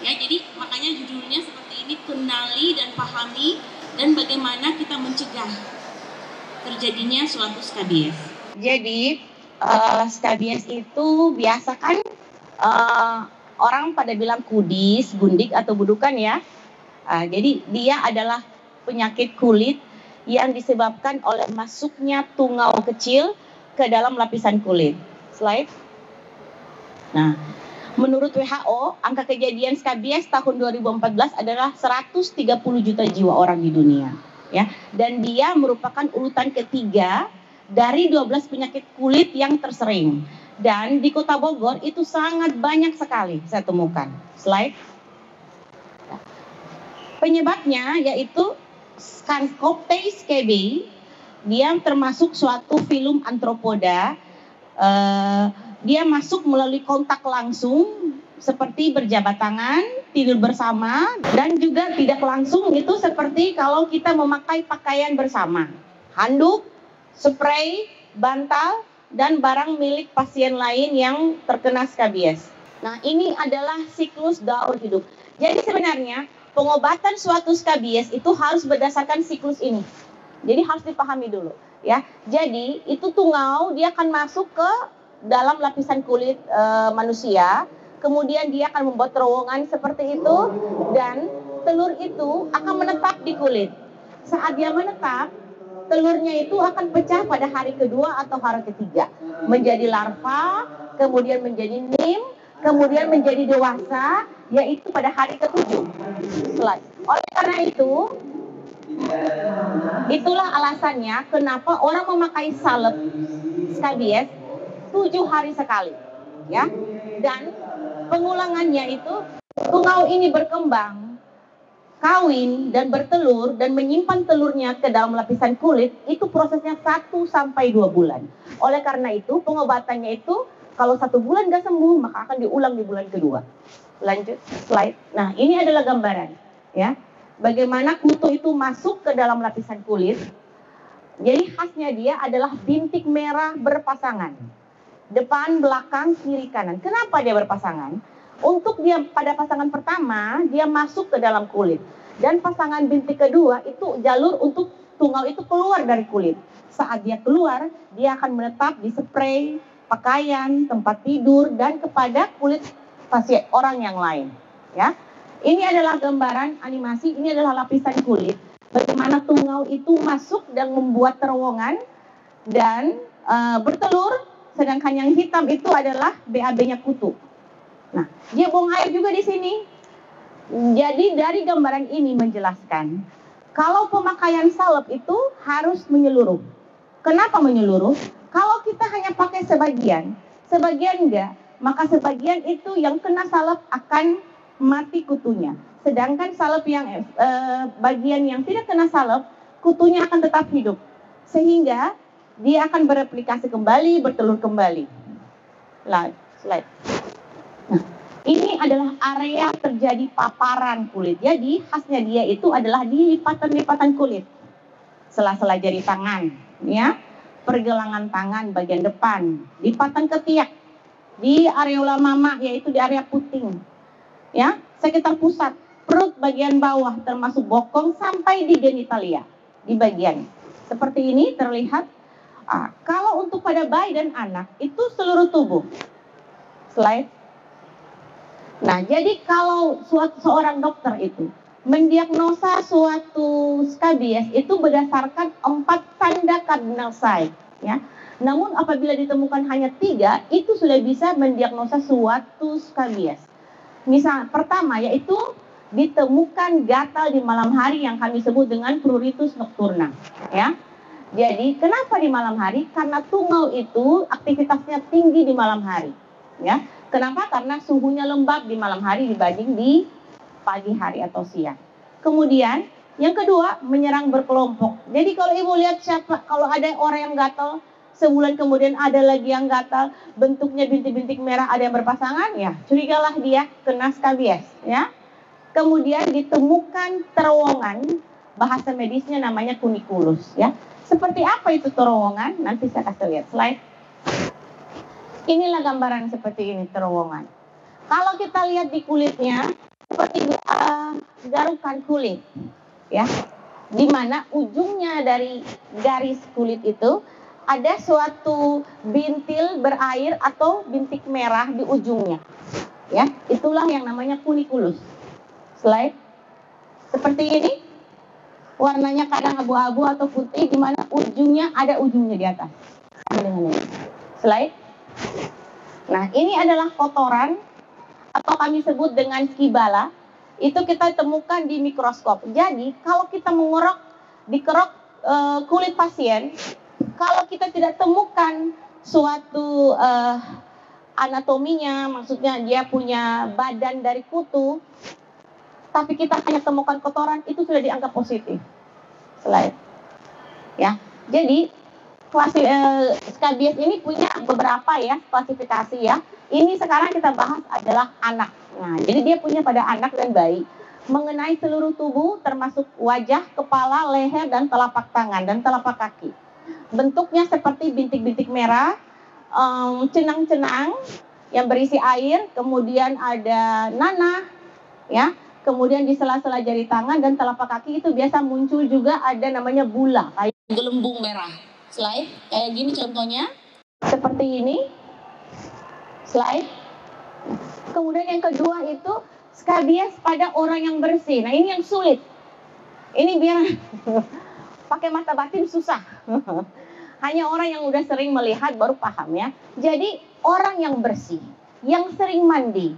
Ya, jadi makanya judulnya seperti ini, kenali dan pahami dan bagaimana kita mencegah terjadinya suatu skabies. Jadi skabies itu biasa kan orang pada bilang kudis, gundik atau budukan ya. Jadi dia adalah penyakit kulit yang disebabkan oleh masuknya tungau kecil ke dalam lapisan kulit. Slide. Nah, menurut WHO, angka kejadian skabies tahun 2014 adalah 130 juta jiwa orang di dunia, ya. Dan dia merupakan urutan ketiga dari 12 penyakit kulit yang tersering. Dan di Kota Bogor itu sangat banyak sekali saya temukan. Slide. Penyebabnya yaitu Scancoptes scabiei. Dia termasuk suatu filum arthropoda. Dia masuk melalui kontak langsung seperti berjabat tangan, tidur bersama, dan juga tidak langsung itu seperti kalau kita memakai pakaian bersama. Handuk, spray, bantal, dan barang milik pasien lain yang terkena skabies. Nah, ini adalah siklus daur hidup. Jadi sebenarnya pengobatan suatu skabies itu harus berdasarkan siklus ini. Jadi harus dipahami dulu, ya. Jadi itu tungau dia akan masuk ke dalam lapisan kulit manusia, kemudian dia akan membuat terowongan seperti itu, dan telur itu akan menetap di kulit. Saat dia menetap, telurnya itu akan pecah pada hari kedua atau hari ketiga, menjadi larva, kemudian menjadi nim, kemudian menjadi dewasa, yaitu pada hari ke-7. Oleh karena itu, itulah alasannya kenapa orang memakai salep skabies 7 hari sekali, ya. Dan pengulangannya itu tungau ini berkembang, kawin dan bertelur dan menyimpan telurnya ke dalam lapisan kulit itu prosesnya 1 sampai 2 bulan. Oleh karena itu pengobatannya itu kalau 1 bulan nggak sembuh maka akan diulang di bulan kedua. Lanjut slide. Nah, ini adalah gambaran, ya. Bagaimana kutu itu masuk ke dalam lapisan kulit. Jadi khasnya dia adalah bintik merah berpasangan. Depan, belakang, kiri, kanan. Kenapa dia berpasangan? Untuk dia pada pasangan pertama, dia masuk ke dalam kulit. Dan pasangan bintik kedua itu jalur untuk tungau itu keluar dari kulit. Saat dia keluar, dia akan menetap di spray, pakaian, tempat tidur, dan kepada kulit pasien orang yang lain. Ya, ini adalah gambaran animasi, ini adalah lapisan kulit. Bagaimana tungau itu masuk dan membuat terowongan dan bertelur. Sedangkan yang hitam itu adalah BAB-nya kutu. Nah, dia buang air juga di sini. Jadi dari gambaran ini menjelaskan, kalau pemakaian salep itu harus menyeluruh. Kenapa menyeluruh? Kalau kita hanya pakai sebagian enggak, maka sebagian itu yang kena salep akan mati kutunya. Sedangkan salep yang bagian yang tidak kena salep, kutunya akan tetap hidup. Sehingga dia akan bereplikasi kembali, bertelur kembali. Slide. Nah, ini adalah area terjadi paparan kulit. Jadi khasnya dia itu adalah di lipatan-lipatan kulit, sela-sela jari tangan, ya, pergelangan tangan bagian depan, lipatan ketiak, di areola mama yaitu di area puting, ya, sekitar pusat perut bagian bawah termasuk bokong sampai di genitalia di bagian seperti ini terlihat. Kalau untuk pada bayi dan anak itu seluruh tubuh. Slide. Nah, jadi kalau seorang dokter itu mendiagnosa suatu skabies itu berdasarkan 4 tanda cardinal sign, ya. Namun apabila ditemukan hanya 3, itu sudah bisa mendiagnosa suatu skabies. Misal pertama yaitu ditemukan gatal di malam hari yang kami sebut dengan pruritus nocturna, ya. Jadi kenapa di malam hari? Karena tungau itu aktivitasnya tinggi di malam hari, ya. Kenapa? Karena suhunya lembab di malam hari dibanding di pagi hari atau siang. Kemudian yang kedua menyerang berkelompok. Jadi kalau ibu lihat kalau ada orang yang gatal, sebulan kemudian ada lagi yang gatal, bentuknya bintik-bintik merah, ada yang berpasangan, ya curigalah dia kena skabies, ya. Kemudian ditemukan terowongan, bahasa medisnya namanya kunikulus, ya. Seperti apa itu terowongan? Nanti saya kasih lihat slide. Inilah gambaran seperti ini terowongan. Kalau kita lihat di kulitnya, seperti garukan kulit, ya, di mana ujungnya dari garis kulit itu ada suatu bintil berair atau bintik merah di ujungnya, ya, itulah yang namanya kunikulus. Slide seperti ini, warnanya kadang abu-abu atau putih, di mana ujungnya ada ujungnya di atas. Slide. Nah, ini adalah kotoran atau kami sebut dengan skibala. Itu kita temukan di mikroskop. Jadi, kalau kita dikerok kulit pasien, kalau kita tidak temukan suatu anatominya, maksudnya dia punya badan dari kutu, tapi kita hanya temukan kotoran, itu sudah dianggap positif. Slide. Ya, jadi skabies ini punya beberapa ya klasifikasi ya. Ini sekarang kita bahas adalah anak. Nah, jadi dia punya pada anak dan bayi. Mengenai seluruh tubuh termasuk wajah, kepala, leher, dan telapak tangan dan telapak kaki. Bentuknya seperti bintik-bintik merah, cenang-cenang yang berisi air, kemudian ada nanah, ya. Kemudian di sela-sela jari tangan dan telapak kaki itu biasa muncul juga ada namanya bula, kayak gelembung merah. Slide, kayak gini contohnya, seperti ini. Slide. Kemudian yang kedua itu skabies pada orang yang bersih. Nah, ini yang sulit. Ini biar pakai mata batin susah. Hanya orang yang udah sering melihat baru paham ya. Jadi orang yang bersih, yang sering mandi,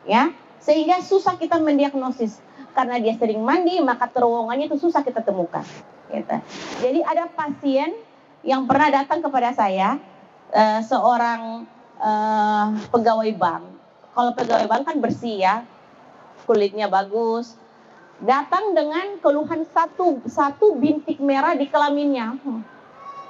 ya, sehingga susah kita mendiagnosis. Karena dia sering mandi, maka terowongannya itu susah kita temukan. Gitu. Jadi ada pasien yang pernah datang kepada saya, seorang pegawai bank. Kalau pegawai bank kan bersih ya, kulitnya bagus. Datang dengan keluhan satu bintik merah di kelaminnya.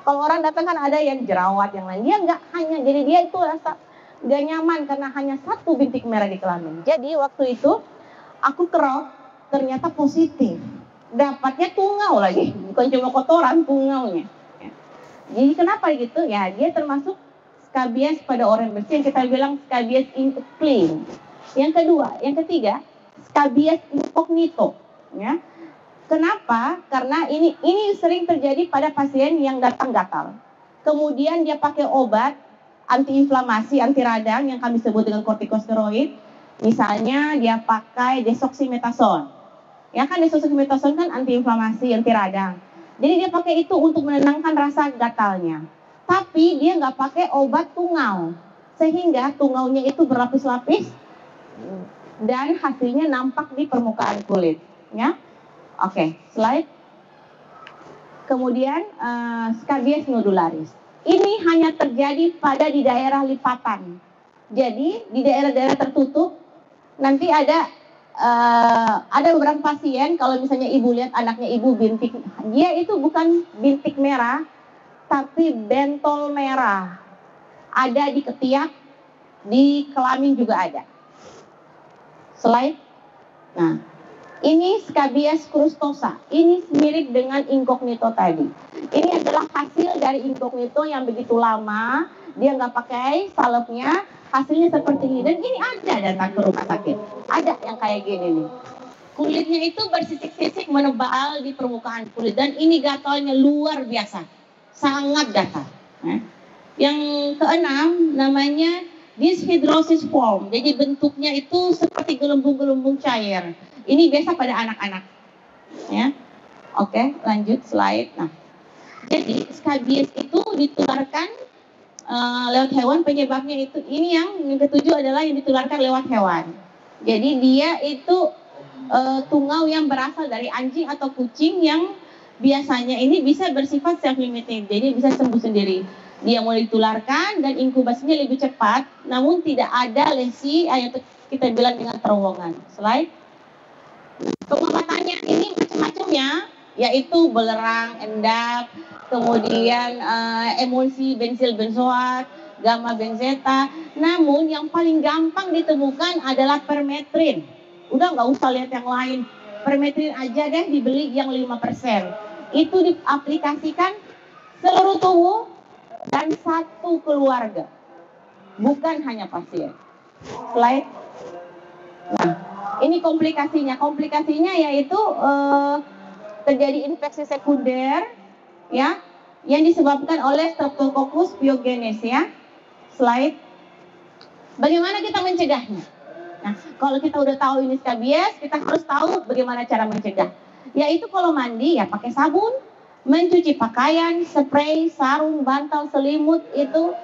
Kalau orang datang kan ada yang jerawat, yang lain. Dia nggak hanya, jadi dia itu rasa nggak nyaman karena hanya satu bintik merah di kelamin. Jadi waktu itu aku kerok, ternyata positif. Dapatnya tungau lagi, bukan cuma kotoran, tungaunya. Jadi kenapa gitu? Ya, dia termasuk skabies pada orang bersih yang kita bilang skabies clean. Yang kedua, yang ketiga, skabies incognito. Ya. Kenapa? Karena ini sering terjadi pada pasien yang datang gatal. Kemudian dia pakai obat antiinflamasi, anti radang yang kami sebut dengan kortikosteroid. Misalnya dia pakai desoksimetasone. Ya kan, desoksimetasone kan antiinflamasi, anti radang. Jadi dia pakai itu untuk menenangkan rasa gatalnya. Tapi dia nggak pakai obat tungau. Sehingga tungaunya itu berlapis-lapis dan hasilnya nampak di permukaan kulit. Ya, oke, slide. Kemudian skabies nodularis. Ini hanya terjadi di daerah lipatan. Jadi di daerah-daerah tertutup nanti ada beberapa pasien, kalau misalnya ibu lihat anaknya ibu bintik, dia itu bukan bintik merah, tapi bentol merah. Ada di ketiak, di kelamin juga ada. Slide. Nah, ini skabies crustosa. Ini mirip dengan incognito tadi. Ini adalah hasil dari incognito yang begitu lama, dia nggak pakai salepnya, hasilnya seperti ini. Dan ini ada datang ke rumah sakit. Ada yang kayak gini nih. Kulitnya itu bersisik-sisik menebal di permukaan kulit. Dan ini gatalnya luar biasa. Sangat gatal. Yang keenam namanya dyshidrosis form. Jadi bentuknya itu seperti gelembung-gelembung cair. Ini biasa pada anak-anak. Ya. Oke, lanjut slide. Nah, jadi skabies itu ditularkan lewat hewan. Penyebabnya itu, ini yang ketujuh adalah yang ditularkan lewat hewan. Jadi dia itu tungau yang berasal dari anjing atau kucing yang biasanya ini bisa bersifat self-limiting. Jadi bisa sembuh sendiri. Dia mulai ditularkan dan inkubasinya lebih cepat, namun tidak ada lesi yang kita bilang dengan terowongan. Slide. Pengobatannya ini macam-macamnya, yaitu belerang, endap, kemudian emulsi bensil benzoat, gamma benzeta. Namun yang paling gampang ditemukan adalah permetrin. Udah nggak usah lihat yang lain, permetrin aja deh, dibeli yang 5%. Itu diaplikasikan seluruh tubuh dan satu keluarga, bukan hanya pasien. Slide. Nah, Ini komplikasinya. Komplikasinya yaitu terjadi infeksi sekunder, ya, yang disebabkan oleh Streptococcus pyogenes, ya. Slide. Bagaimana kita mencegahnya? Nah, kalau kita udah tahu ini skabies, kita harus tahu bagaimana cara mencegah. Yaitu kalau mandi ya pakai sabun, mencuci pakaian, spray, sarung, bantal, selimut itu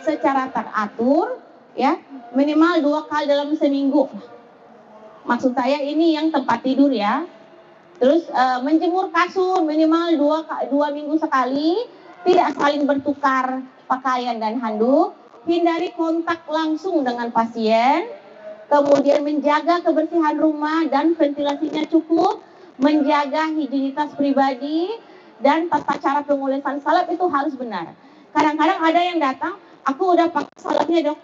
secara teratur, ya, minimal 2 kali dalam seminggu. Maksud saya ini yang tempat tidur, ya. Terus menjemur kasur minimal 2 minggu sekali, tidak saling bertukar pakaian dan handuk, hindari kontak langsung dengan pasien, kemudian menjaga kebersihan rumah dan ventilasinya cukup, menjaga higienitas pribadi, dan tata cara pengolesan salep itu harus benar. Kadang-kadang ada yang datang, aku udah pakai salepnya dok,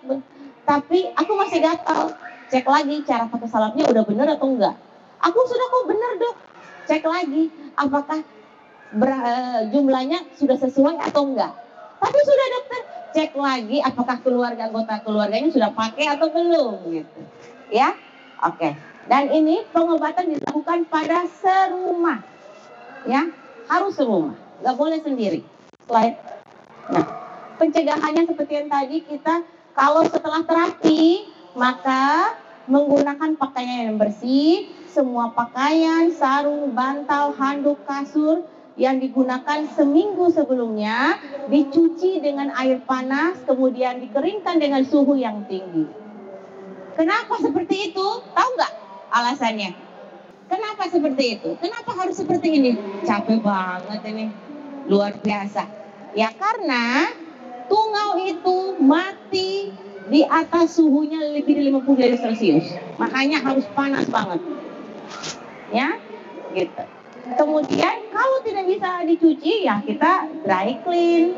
tapi aku masih gatal. Cek lagi cara pakai salepnya udah benar atau enggak. Aku sudah kok benar dok. Cek lagi apakah jumlahnya sudah sesuai atau enggak. Tapi sudah dokter, cek lagi apakah anggota keluarganya sudah pakai atau belum gitu. Ya. Oke. Dan ini pengobatan dilakukan pada serumah. Ya, harus serumah. Enggak boleh sendiri. Slide. Nah, pencegahannya seperti yang tadi, kita kalau setelah terapi maka menggunakan pakaian yang bersih, semua pakaian, sarung, bantal, handuk, kasur yang digunakan seminggu sebelumnya dicuci dengan air panas, kemudian dikeringkan dengan suhu yang tinggi. Kenapa seperti itu? Tahu nggak alasannya? Kenapa seperti itu? Kenapa harus seperti ini? Capek banget ini, luar biasa. Ya karena tungau itu mati di atas suhunya lebih dari 50 derajat Celcius. Makanya harus panas banget. Ya, gitu. Kemudian kalau tidak bisa dicuci ya kita dry clean.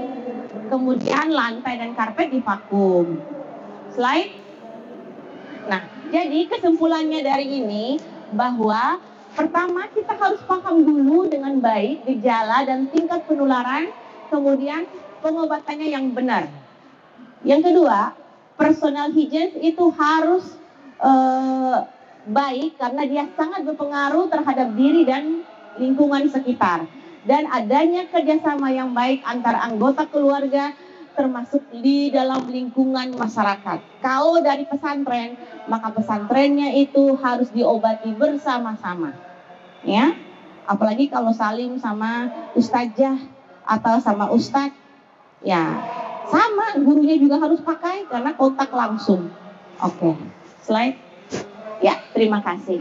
Kemudian lantai dan karpet divakum. Slide. Nah, jadi kesimpulannya dari ini bahwa pertama kita harus paham dulu dengan baik gejala dan tingkat penularan, kemudian pengobatannya yang benar. Yang kedua, personal hygiene itu harus baik karena dia sangat berpengaruh terhadap diri dan lingkungan sekitar. Dan adanya kerjasama yang baik antara anggota keluarga termasuk di dalam lingkungan masyarakat. Kalau dari pesantren, maka pesantrennya itu harus diobati bersama-sama. Ya, apalagi kalau salim sama ustazah atau sama ustadz, ya sama, gurunya juga harus pakai karena kontak langsung. Oke, slide. Ya, terima kasih.